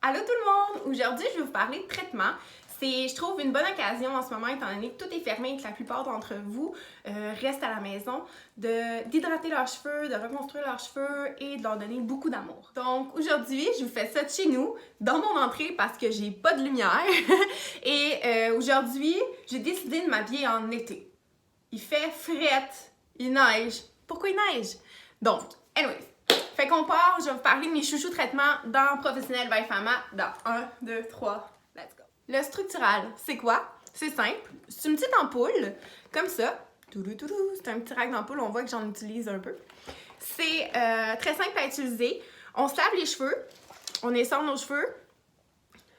Allô tout le monde! Aujourd'hui, je vais vous parler de traitement. C'est, je trouve, une bonne occasion en ce moment, étant donné que tout est fermé et que la plupart d'entre vous restent à la maison, d'hydrater leurs cheveux, de reconstruire leurs cheveux et de leur donner beaucoup d'amour. Donc aujourd'hui, je vous fais ça de chez nous, dans mon entrée, parce que j'ai pas de lumière. Et aujourd'hui, j'ai décidé de m'habiller en été. Il fait frette, il neige. Pourquoi il neige? Donc, anyways. Fait qu'on part, je vais vous parler de mes chouchous traitements dans Professionnel by Pharma dans 1, 2, 3, let's go. Le structural, c'est quoi? C'est simple, c'est une petite ampoule, comme ça. C'est un petit rack d'ampoule, on voit que j'en utilise un peu. C'est très simple à utiliser. On se lave les cheveux, on essorte nos cheveux.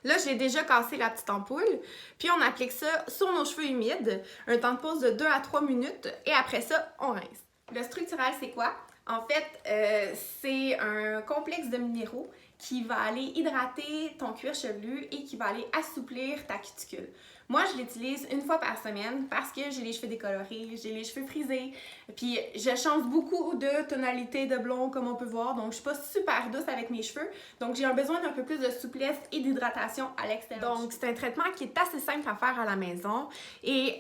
Là, j'ai déjà cassé la petite ampoule, puis on applique ça sur nos cheveux humides, un temps de pause de 2 à 3 minutes, et après ça, on rince. Le structural, c'est quoi? En fait, c'est un complexe de minéraux qui va aller hydrater ton cuir chevelu et qui va aller assouplir ta cuticule. Moi, je l'utilise une fois par semaine parce que j'ai les cheveux décolorés, j'ai les cheveux frisés, puis je change beaucoup de tonalité de blond comme on peut voir, donc je suis pas super douce avec mes cheveux, donc j'ai un besoin d'un peu plus de souplesse et d'hydratation à l'extérieur. Donc c'est un traitement qui est assez simple à faire à la maison et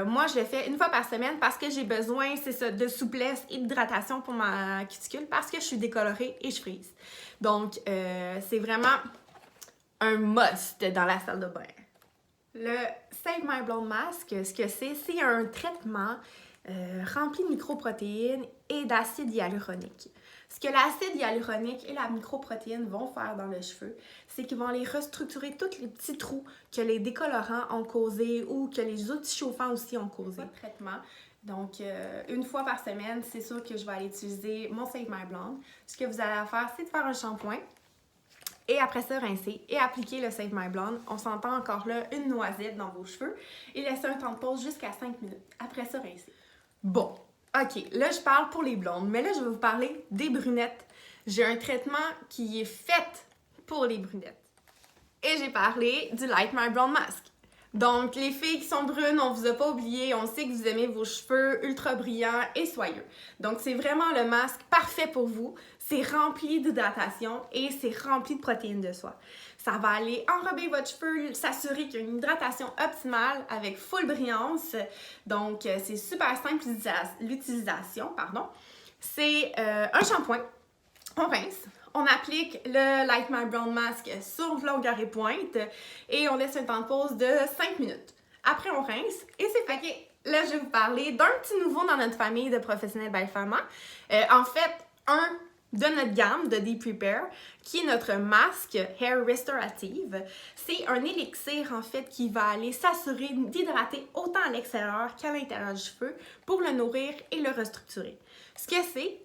moi je le fais une fois par semaine parce que j'ai besoin, c'est ça, de souplesse et d'hydratation pour ma cuticule parce que je suis décolorée et je frise. Donc c'est vraiment un must dans la salle de bain. Le Save My Blonde Mask, ce que c'est un traitement rempli de microprotéines et d'acide hyaluronique. Ce que l'acide hyaluronique et la microprotéine vont faire dans le cheveu, c'est qu'ils vont aller restructurer tous les petits trous que les décolorants ont causés ou que les outils chauffants aussi ont causés. Traitement. Donc, une fois par semaine, c'est sûr que je vais aller utiliser mon Save My Blonde. Ce que vous allez faire, c'est de faire un shampoing. Et après ça, rincer et appliquer le Save My Blonde. On s'entend encore là une noisette dans vos cheveux et laisser un temps de pause jusqu'à 5 minutes. Après ça, rincer. Bon, ok, là je parle pour les blondes, mais là je vais vous parler des brunettes. J'ai un traitement qui est fait pour les brunettes. Et j'ai parlé du Light My Blonde Mask. Donc, les filles qui sont brunes, on vous a pas oublié, on sait que vous aimez vos cheveux ultra brillants et soyeux. Donc, c'est vraiment le masque parfait pour vous. C'est rempli d'hydratation et c'est rempli de protéines de soie. Ça va aller enrober votre cheveu, s'assurer qu'il y a une hydratation optimale avec full brillance. Donc, c'est super simple l'utilisation, pardon. C'est un shampoing, on rince. On applique le Light My Blonde Mask sur longueur et pointe et on laisse un temps de pause de 5 minutes. Après, on rince et c'est fait. Okay. Là, je vais vous parler d'un petit nouveau dans notre famille de Professionnel by Pharma. En fait, un de notre gamme de Deep Repair, qui est notre masque Hair Restorative. C'est un élixir, en fait, qui va aller s'assurer d'hydrater autant à l'extérieur qu'à l'intérieur du cheveu pour le nourrir et le restructurer. Ce que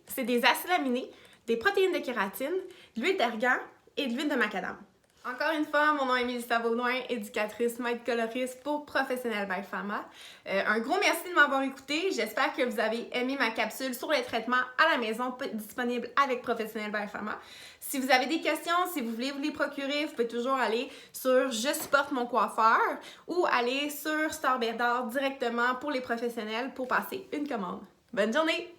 c'est des acides aminés, des protéines de kératine, de l'huile d'argan et de l'huile de macadam. Encore une fois, mon nom est Mélissa Baudouin, éducatrice, maître coloriste pour Professionnel by Pharma. Un gros merci de m'avoir écouté. J'espère que vous avez aimé ma capsule sur les traitements à la maison disponibles avec Professionnel by Pharma. Si vous avez des questions, si vous voulez vous les procurer, vous pouvez toujours aller sur Je supporte mon coiffeur ou aller sur Starberdor directement pour les professionnels pour passer une commande. Bonne journée!